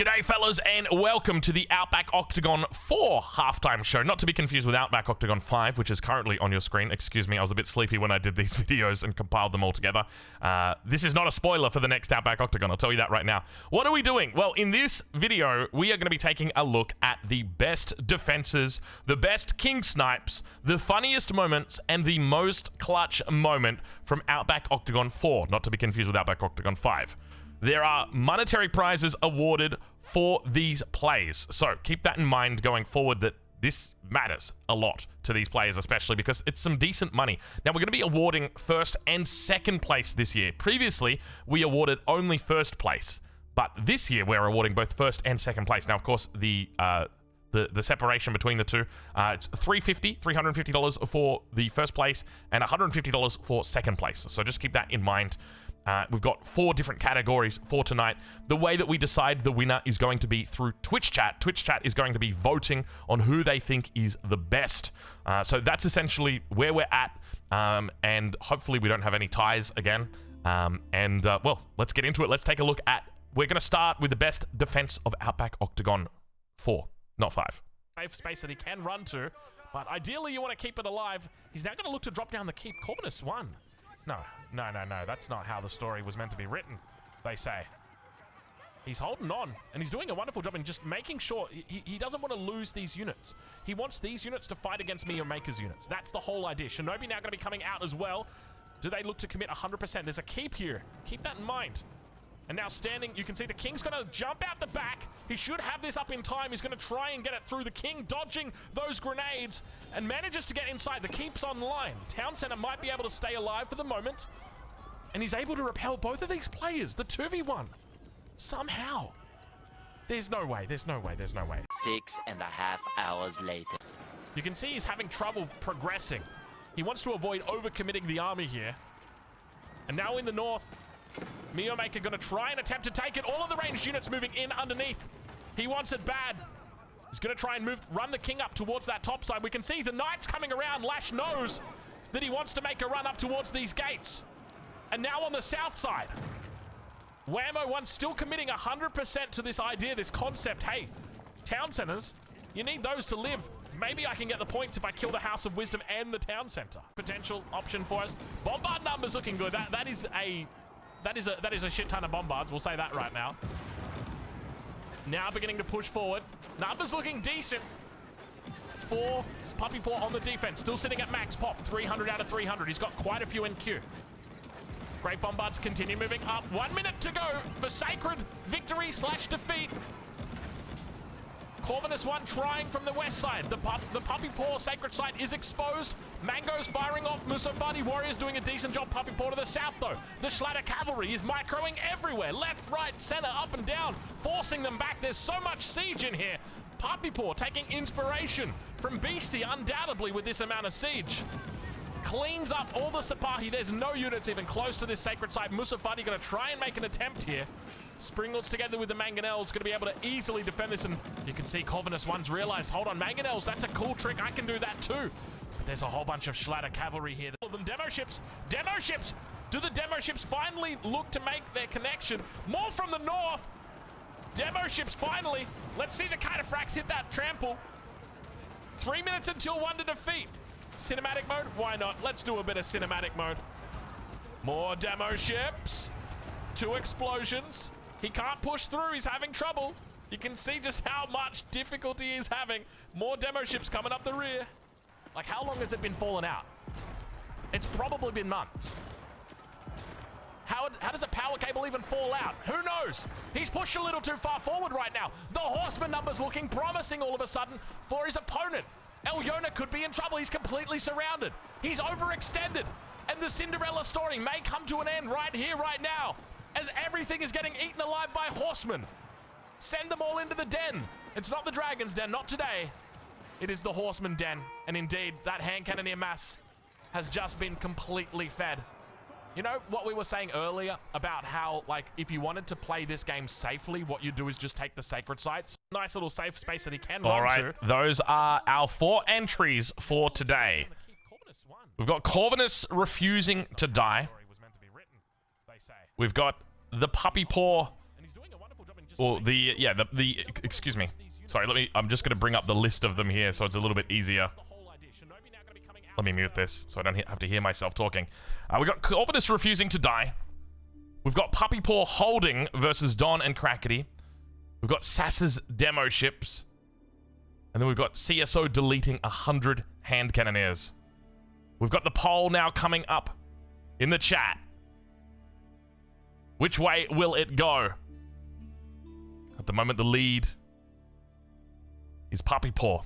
G'day fellas and welcome to the Outback Octagon 4 halftime show. Not to be confused with Outback Octagon 5, which is currently on your screen. Excuse me, I was a bit sleepy when I did these videos and compiled them all together. This is not a spoiler for the next Outback Octagon, I'll tell you that right now. What are we doing? Well, in this video, we are going to be taking a look at the best defenses, the best king snipes, the funniest moments, and the most clutch moment from Outback Octagon 4. Not to be confused with Outback Octagon 5. There are monetary prizes awarded for these plays. So keep that in mind going forward, that this matters a lot to these players, especially because it's some decent money. Now, we're going to be awarding first and second place this year. Previously, we awarded only first place, but this year we're awarding both first and second place. Now, of course, the separation between the two, it's $350 for the first place and $150 for second place. So just keep that in mind. We've got 4 different categories for tonight. The way that we decide the winner is going to be through Twitch chat. Twitch chat is going to be voting on who they think is the best. So that's essentially where we're at, and hopefully we don't have any ties again. Well, let's get into it. Let's take a look at, we're going to start with the best defense of Outback Octagon 4, not 5. Safe space that he can run to, but ideally you want to keep it alive. He's now going to look to drop down the keep. Corvinus 1. No, that's not how the story was meant to be written, they say. He's holding on, and he's doing a wonderful job in just making sure he doesn't want to lose these units. He wants these units to fight against Miyomaker's units. That's the whole idea. Shinobi now going to be coming out as well. Do they look to commit 100%? There's a keep here. Keep that in mind. And now standing, you can see the king's going to jump out the back. He should have this up in time. He's going to try and get it through. The king dodging those grenades and manages to get inside. The keep's online. Town center might be able to stay alive for the moment. And he's able to repel both of these players. The 2v1. Somehow. There's no way. 6.5 hours later. You can see he's having trouble progressing. He wants to avoid overcommitting the army here. And now in the north, Miyomaker going to try and attempt to take it. All of the ranged units moving in underneath. He wants it bad. He's going to try and run the king up towards that top side. We can see the knights coming around. Lash knows that he wants to make a run up towards these gates. And now on the south side, Whammo 1 still committing 100% to this idea, this concept. Hey, town centers, you need those to live. Maybe I can get the points if I kill the House of Wisdom and the town center. Potential option for us. Bombard numbers looking good. That is a shit ton of bombards. We'll say that right now. Now beginning to push forward. Numbers looking decent for Puppy Paw on the defense. Still sitting at max pop. 300 out of 300. He's got quite a few in queue. Great bombards continue moving up. 1 minute to go for sacred victory / defeat. Corvinus 1 trying from the west side. The Puppy Paw sacred site is exposed. Mango's firing off. Musofani Warriors doing a decent job. Puppy Paw to the south though. The Schlatter cavalry is microing everywhere. Left, right, center, up and down. Forcing them back. There's so much siege in here. Puppy Paw taking inspiration from Beastie undoubtedly with this amount of siege. Cleans up all the Sipahi. There's no units even close to this sacred site. Musofani going to try and make an attempt here. Springalds together with the Mangonels going to be able to easily defend this, and you can see Corvinus 1's realized, hold on, Mangonels, that's a cool trick, I can do that too. But there's a whole bunch of Schlatter cavalry here. All of them demo ships. Do the demo ships finally look to make their connection? More from the north. Demo ships finally. Let's see the cataphracts hit that trample. 3 minutes until 1 to defeat. Cinematic mode? Why not? Let's do a bit of cinematic mode. More demo ships. 2 explosions. He can't push through. He's having trouble. You can see just how much difficulty he's having. More demo ships coming up the rear. Like, how long has it been falling out? It's probably been months. How does a power cable even fall out? Who knows? He's pushed a little too far forward right now. The horseman numbers looking promising all of a sudden for his opponent. Elyona could be in trouble. He's completely surrounded. He's overextended. And the Cinderella story may come to an end right here, right now, as everything is getting eaten alive by horsemen. Send them all into the den. It's not the dragon's den, not today. It is the horseman den. And indeed, that hand cannoneer mass has just been completely fed. You know what we were saying earlier about how, like, if you wanted to play this game safely, what you do is just take the sacred sites. Nice little safe space that he can run to. All right, those are our 4 entries for today. We've got Corvinus refusing to die. We've got the Puppy Paw excuse me. Sorry, I'm just going to bring up the list of them here so it's a little bit easier. Let me mute this so I don't have to hear myself talking. We've got Corvinus refusing to die. We've got Puppy Paw holding versus Don and Crackety. We've got Sass's demo ships. And then we've got CSO deleting 100 hand cannoneers. We've got the poll now coming up in the chat. Which way will it go? At the moment, the lead is Puppy Paw.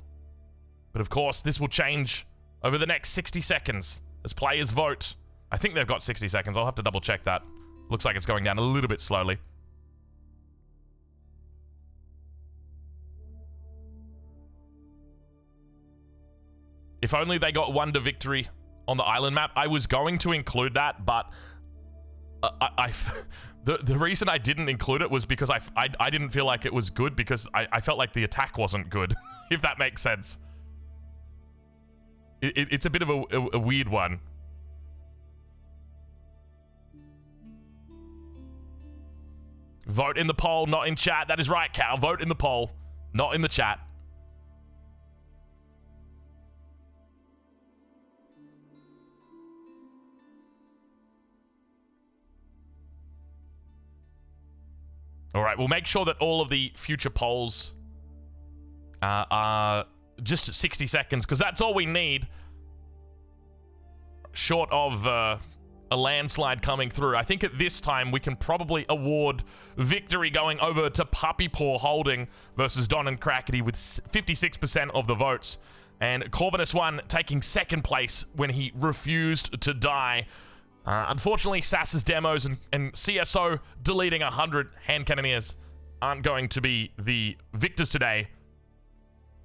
But of course, this will change over the next 60 seconds as players vote. I think they've got 60 seconds. I'll have to double check that. Looks like it's going down a little bit slowly. If only they got wonder victory on the island map. I was going to include that, but the reason I didn't include it was because I didn't feel like it was good because I felt like the attack wasn't good, if that makes sense. It's a bit of a weird one. Vote in the poll, not in chat. That is right, Cal. Vote in the poll, not in the chat. All right, we'll make sure that all of the future polls are just at 60 seconds, because that's all we need. Short of a landslide coming through. I think at this time we can probably award victory going over to Puppy Paw holding versus Don and Crackety with 56% of the votes. And Corvinus 1 taking second place when he refused to die. Unfortunately, Sass's demos and CSO deleting 100 hand cannoneers aren't going to be the victors today.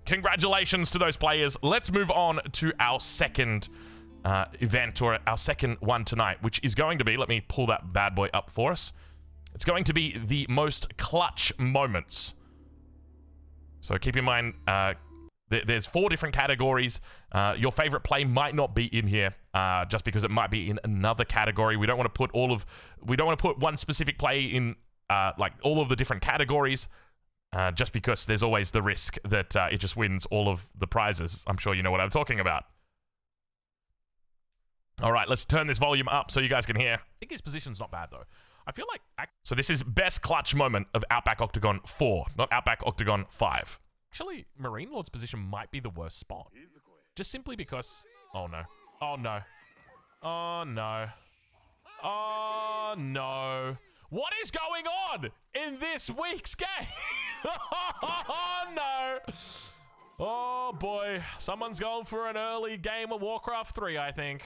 Congratulations to those players. Let's move on to our second event, or our second one tonight, which is going to be, let me pull that bad boy up for us. It's going to be the most clutch moments. So keep in mind, there's 4 different categories. Your favorite play might not be in here, just because it might be in another category. We don't want to put one specific play in like all of the different categories, just because there's always the risk that it just wins all of the prizes. I'm sure you know what I'm talking about. All right, let's turn this volume up so you guys can hear. I think his position's not bad though. I feel like so this is best clutch moment of Outback Octagon 4, not Outback Octagon 5. Actually, Marine Lord's position might be the worst spot. Just simply because... Oh, no. Oh, no. Oh, no. Oh, no. What is going on in this week's game? Oh, no. Oh, boy. Someone's going for an early game of Warcraft 3, I think.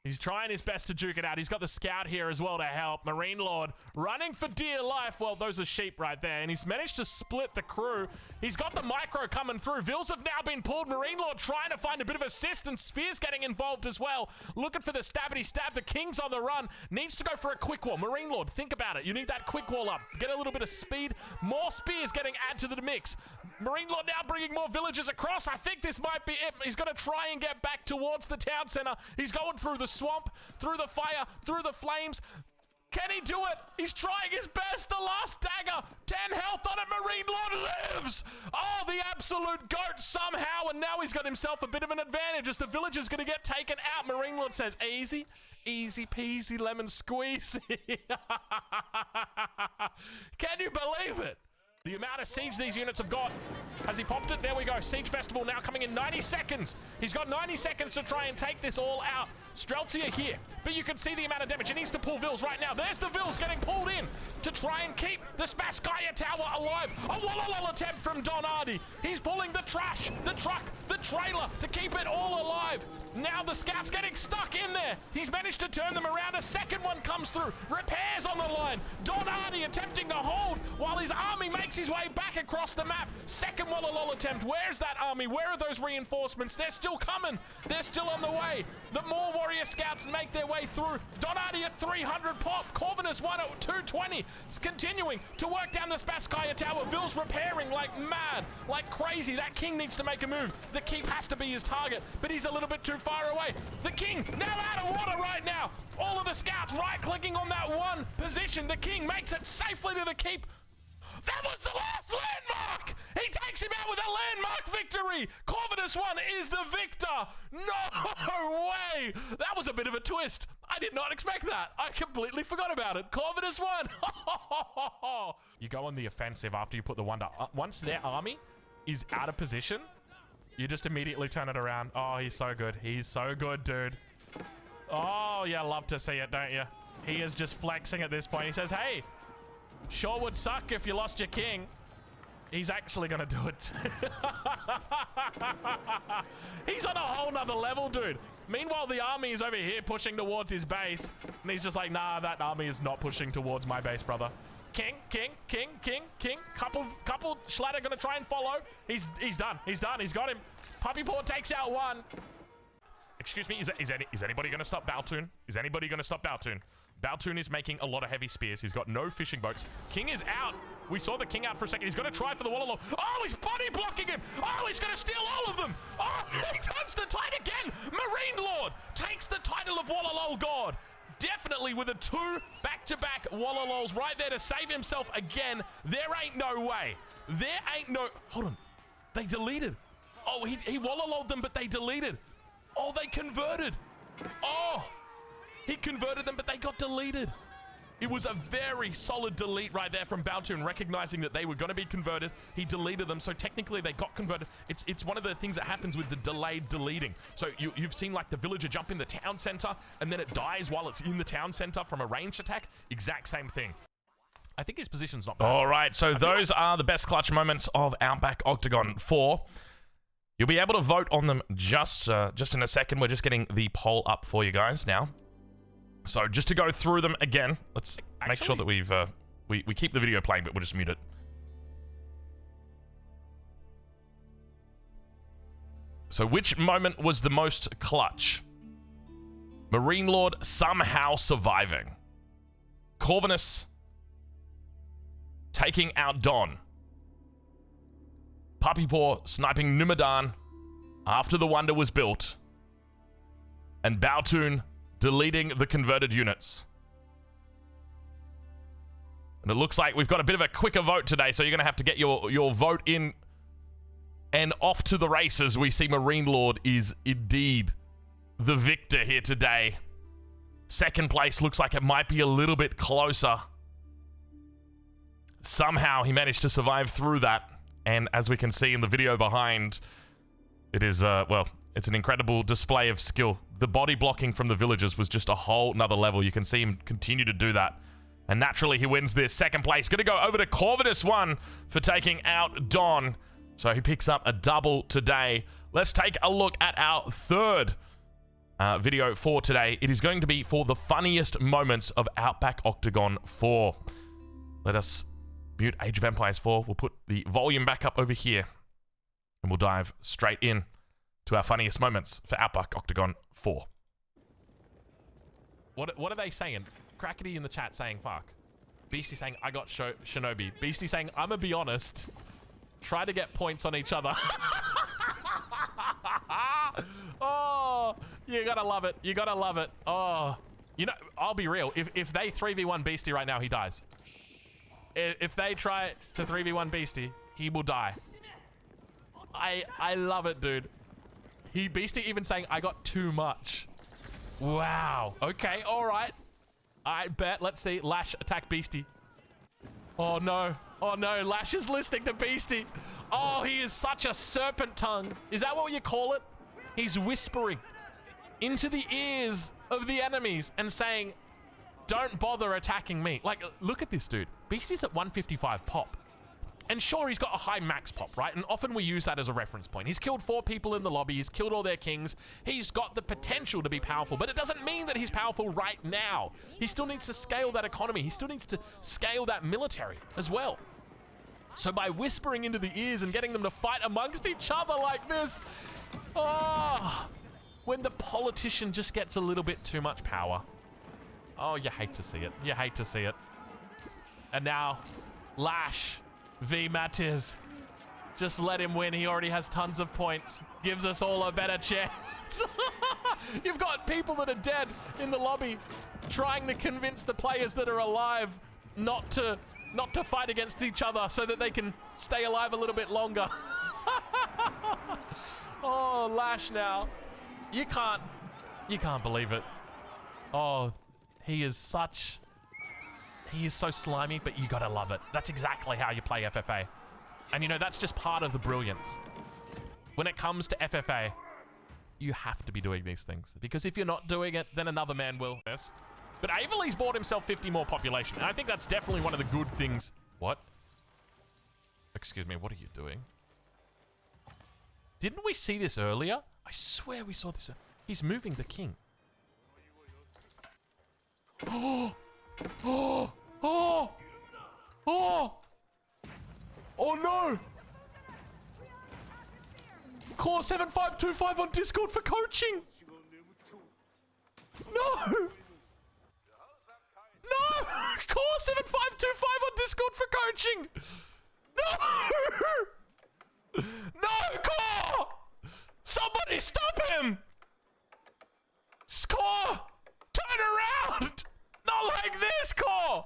He's trying his best to duke it out. He's got the scout here as well to help. Marine Lord running for dear life. Well, those are sheep right there. And he's managed to split the crew. He's got the micro coming through. Vils have now been pulled. Marine Lord trying to find a bit of assist, and Spear's getting involved as well. Looking for the stabbity stab. The King's on the run. Needs to go for a quick wall. Marine Lord, think about it. You need that quick wall up. Get a little bit of speed. More Spears getting added to the mix. Marine Lord now bringing more villagers across. I think this might be it. He's going to try and get back towards the town center. He's going through the swamp, through the fire, through the flames. Can he do it? He's trying his best. The last dagger. 10 health on it. Marine Lord lives. Oh, the absolute goat somehow. And now he's got himself a bit of an advantage as the villager's going to get taken out. Marine Lord says, easy, easy peasy lemon squeeze. Can you believe it? The amount of siege these units have got. Has he popped it? There we go. Siege Festival now coming in 90 seconds. He's got 90 seconds to try and take this all out. Streltsy here, but you can see the amount of damage. He needs to pull Vils right now. There's the Vils getting pulled in to try and keep the Spaskaya Tower alive. A wall attempt from Don Ardy. He's pulling the trash, the truck, the trailer to keep it all alive. Now the scout's getting stuck in there. He's managed to turn them around. A second one comes through. Repairs on the line. Don Ardy attempting to hold while his army makes his way back across the map. Second wall attempt. Where's that army? Where are those reinforcements? They're still coming. They're still on the way. The more warrior scouts make their way through. Don Ardy at 300 pop. Corvinus 1 at 220. It's continuing to work down the Spaskaya Tower. Vils repairing like mad, like crazy. That King needs to make a move. The keep has to be his target, but he's a little bit too far away. The King now out of water right now. All of the scouts right-clicking on that one position. The King makes it safely to the keep. That was the last landmark! He takes him out with a landmark victory! Corvinus 1 is the victor! No way! That was a bit of a twist. I did not expect that. I completely forgot about it. Corvinus 1! You go on the offensive after you put the wonder. Once their army is out of position, you just immediately turn it around. Oh, he's so good. He's so good, dude. Oh, you love to see it, don't you? He is just flexing at this point. He says, hey, sure would suck if you lost your king. He's actually gonna do it. He's on a whole nother level, dude. Meanwhile, the army is over here pushing towards his base. And he's just like, nah, that army is not pushing towards my base, brother. King. Couple Schlatter gonna try and follow. He's done. He's got him. Puppy Paw takes out one. Excuse me, is anybody gonna stop Baltoon? Is anybody gonna stop Baltoon? Baltoon is making a lot of heavy spears. He's got no fishing boats. King is out. We saw the king out for a second. He's gonna try for the Wallalow. Oh, he's body blocking him. Oh, he's gonna steal all of them. Oh, he turns the tide again. Marine Lord takes the title of Wallalow God. Definitely with a 2 back-to-back Wallalows right there to save himself again. There ain't no way. There ain't no... Hold on. They deleted. Oh, he Wallalowed them, but they deleted. Oh, they converted. Oh, he converted them, but they got deleted. It was a very solid delete right there from Baltoon, recognizing that they were going to be converted. He deleted them, so technically they got converted. It's one of the things that happens with the delayed deleting. So you've seen like the villager jump in the town center, and then it dies while it's in the town center from a ranged attack. Exact same thing. I think his position's not bad. All right, so those are the best clutch moments of Outback Octagon 4. You'll be able to vote on them just in a second. We're just getting the poll up for you guys now. So just to go through them again, let's make sure that we keep the video playing, but we'll just mute it. So which moment was the most clutch? Marine Lord somehow surviving. Corvinus taking out Don. Puppy Paw sniping Numidan after the wonder was built. And Baltoon deleting the converted units. And it looks like we've got a bit of a quicker vote today, so you're going to have to get your vote in and off to the races. We see Marine Lord is indeed the victor here today. Second place looks like it might be a little bit closer. Somehow he managed to survive through that. And as we can see in the video behind, it is, well, it's an incredible display of skill. The body blocking from the villagers was just a whole nother level. You can see him continue to do that. And naturally, he wins this. Second place. Going to go over to Corvinus 1 for taking out Don. So he picks up a double today. Let's take a look at our third video for today. It is going to be for the funniest moments of Outback Octagon 4. Let us mute Age of Empires 4. We'll put the volume back up over here. And we'll dive straight in to our funniest moments for Outback Octagon 4. What are they saying? Crackety in the chat saying fuck. Beastie saying I got Shinobi. Beastie saying I'm gonna be honest. Try to get points on each other. Oh, you gotta love it. You gotta love it. Oh, you know, I'll be real. If they 3v1 Beastie right now, he dies. If they try to 3v1 Beastie, he will die. I love it, dude. Beastie even saying I got too much. Wow. Okay, all right. I bet. Let's see. Lash attack Beastie. Oh no. Oh no. Lash is listening to Beastie. Oh, he is such a serpent tongue. Is that what you call it? He's whispering into the ears of the enemies and saying, don't bother attacking me. Like, look at this dude. Beastie's at 155 pop. And sure, he's got a high max pop, right? And often we use that as a reference point. He's killed 4 people in the lobby. He's killed all their kings. He's got the potential to be powerful, but it doesn't mean that he's powerful right now. He still needs to scale that economy. He still needs to scale that military as well. So by whispering into the ears and getting them to fight amongst each other like this, oh, when the politician just gets a little bit too much power. Oh, you hate to see it. You hate to see it. And now, Lash v Matiz. Just let him win. He already has tons of points. Gives us all a better chance. You've got people that are dead in the lobby trying to convince the players that are alive not to not to fight against each other so that they can stay alive a little bit longer. Oh, Lash now. You can't believe it. Oh, he is so slimy, but you gotta love it. That's exactly how you play FFA. And you know, that's just part of the brilliance. When it comes to FFA, you have to be doing these things. Because if you're not doing it, then another man will. Yes. But Averly's bought himself 50 more population. And I think that's definitely one of the good things. What? Excuse me, what are you doing? Didn't we see this earlier? I swear we saw this. He's moving the king. Oh! Oh! Oh! Oh! Oh no! Core 7525 on Discord for coaching! No! No! Core 7525 on Discord for coaching! No! No, Core! Somebody stop him! Core! Turn around! Not like this, Core!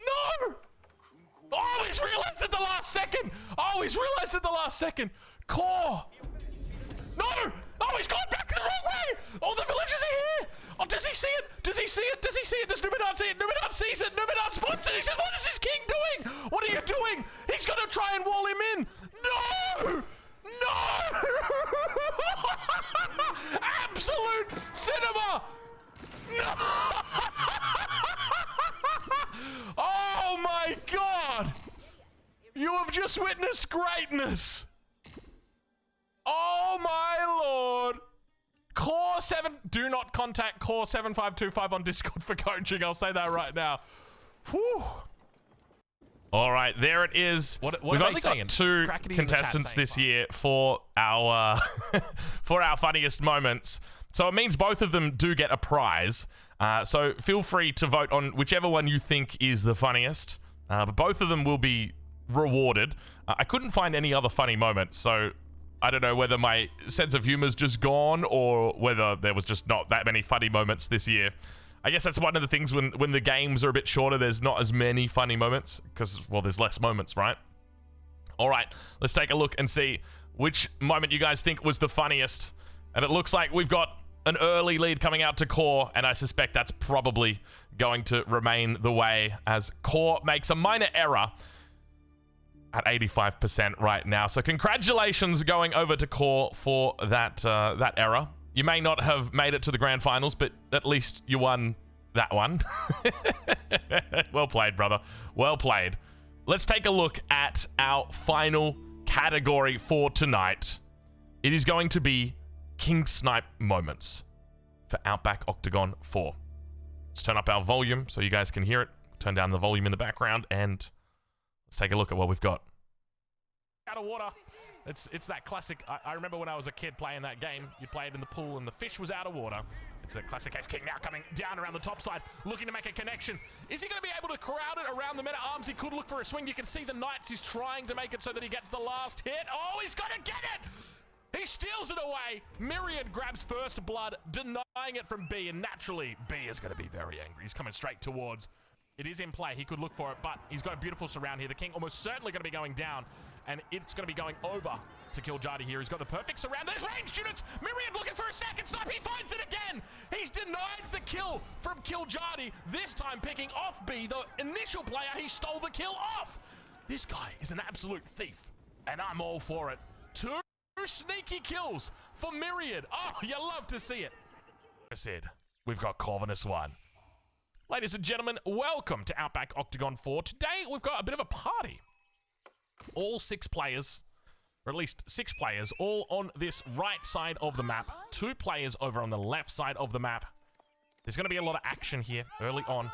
No! Oh, he's realized at the last second! Oh, he's realized at the last second! Core! No! Oh, he's gone back the wrong way! All the villagers are here! Oh, does he see it? Does he see it? Does he see it? Does Numenad see it? Numenad sees it! Numenad spots it! He says, what is this king doing? What are you doing? He's gonna try and wall him in! No! No! Absolute cinema! No! Oh my god! You have just witnessed greatness! Oh my lord! Core 7... Do not contact Core 7525 on Discord for coaching. I'll say that right now. Whew. All right, there it is. We've only got 2 contestants this year for our for our funniest moments. So it means both of them do get a prize. So feel free to vote on whichever one you think is the funniest. But both of them will be rewarded. I couldn't find any other funny moments, so I don't know whether my sense of humor's just gone or whether there was just not that many funny moments this year. I guess that's one of the things when the games are a bit shorter, there's not as many funny moments because, well, there's less moments, right? All right, let's take a look and see which moment you guys think was the funniest. And it looks like we've got an early lead coming out to Core, and I suspect that's probably going to remain the way as Core makes a minor error at 85% right now. So congratulations going over to Core for that error. You may not have made it to the grand finals, but at least you won that one. Well played, brother. Well played. Let's take a look at our final category for tonight. It is going to be King Snipe moments for Outback Octagon 4. Let's turn up our volume so you guys can hear it. Turn down the volume in the background and let's take a look at what we've got. Out of water. It's that classic. I remember when I was a kid playing that game. You play it in the pool and the fish was out of water. It's a classic case. King now coming down around the top side, looking to make a connection. Is he going to be able to crowd it around the men-at-arms? He could look for a swing. You can see the Knights. He's trying to make it so that he gets the last hit. Oh, he's going to get it! He steals it away. Myriad grabs first blood, denying it from B, and naturally, B is going to be very angry. He's coming straight towards. It is in play. He could look for it, but he's got a beautiful surround here. The king almost certainly going to be going down, and it's going to be going over to kill Jadi here. He's got the perfect surround. There's ranged units. Myriad looking for a second snipe. He finds it again. He's denied the kill from Kill Jadi, this time picking off B, the initial player he stole the kill off. This guy is an absolute thief, and I'm all for it. 2 sneaky kills for Myriad. Oh, you love to see it. I said, we've got Corvinus 1. Ladies and gentlemen, welcome to Outback Octagon 4. Today, we've got a bit of a party. All 6 players, or at least 6 players, all on this right side of the map. 2 players over on the left side of the map. There's going to be a lot of action here early on.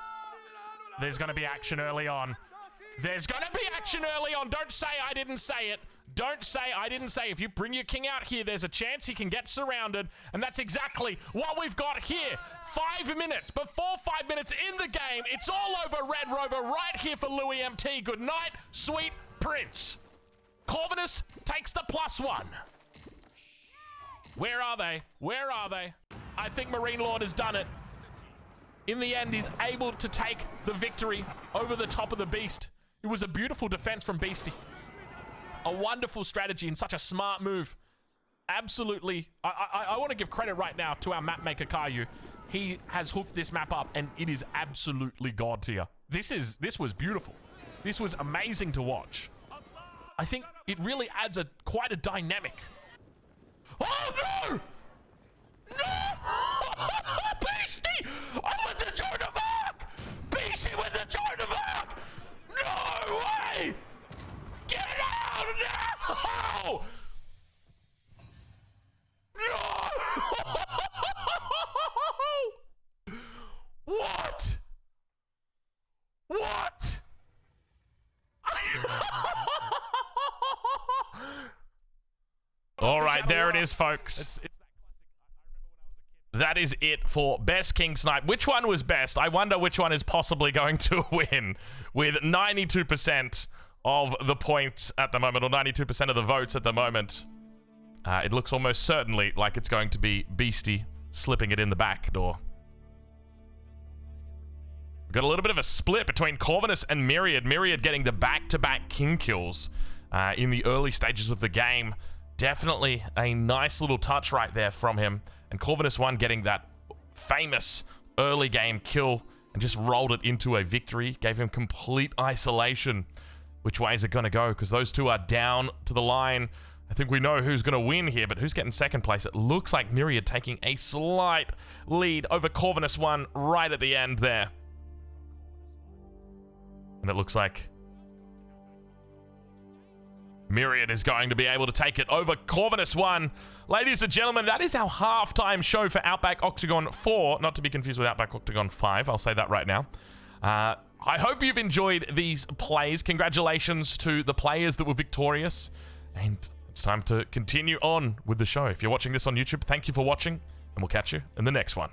There's going to be action early on. There's going to be action early on. Don't say I didn't say it. Don't say I didn't say. If you bring your king out here, there's a chance he can get surrounded. And that's exactly what we've got here. 5 minutes. Before 5 minutes in the game, it's all over Red Rover right here for Louis MT. Good night, sweet prince. Corvinus takes the +1. Where are they? Where are they? I think Marine Lord has done it. in the end, is able to take the victory over the top of the beast. It was a beautiful defense from Beastie. A wonderful strategy and such a smart move. Absolutely. I want to give credit right now to our map maker, Caillou. He has hooked this map up, and it is absolutely god tier. This was beautiful. This was amazing to watch. I think it really adds quite a dynamic. Oh no! No! Beastie! I want the Joan of Arc! Beastie with the Joan of Arc! No way! Get out now! No! What? What? All right, there it is, folks. That is it for Best King Snipe. Which one was best? I wonder which one is possibly going to win with 92% of the points at the moment, or 92% of the votes at the moment. It looks almost certainly like it's going to be Beastie slipping it in the back door. We've got a little bit of a split between Corvinus and Myriad. Myriad getting the back-to-back king kills in the early stages of the game. Definitely a nice little touch right there from him. And Corvinus 1 getting that famous early game kill and just rolled it into a victory. Gave him complete isolation. Which way is it going to go? Because those two are down to the line. I think we know who's going to win here, but who's getting second place? It looks like Myriad taking a slight lead over Corvinus 1 right at the end there. And it looks like Myriad is going to be able to take it over Corvinus 1. Ladies and gentlemen, that is our halftime show for Outback Octagon 4. Not to be confused with Outback Octagon 5. I'll say that right now. I hope you've enjoyed these plays. Congratulations to the players that were victorious. And it's time to continue on with the show. If you're watching this on YouTube, thank you for watching. And we'll catch you in the next one.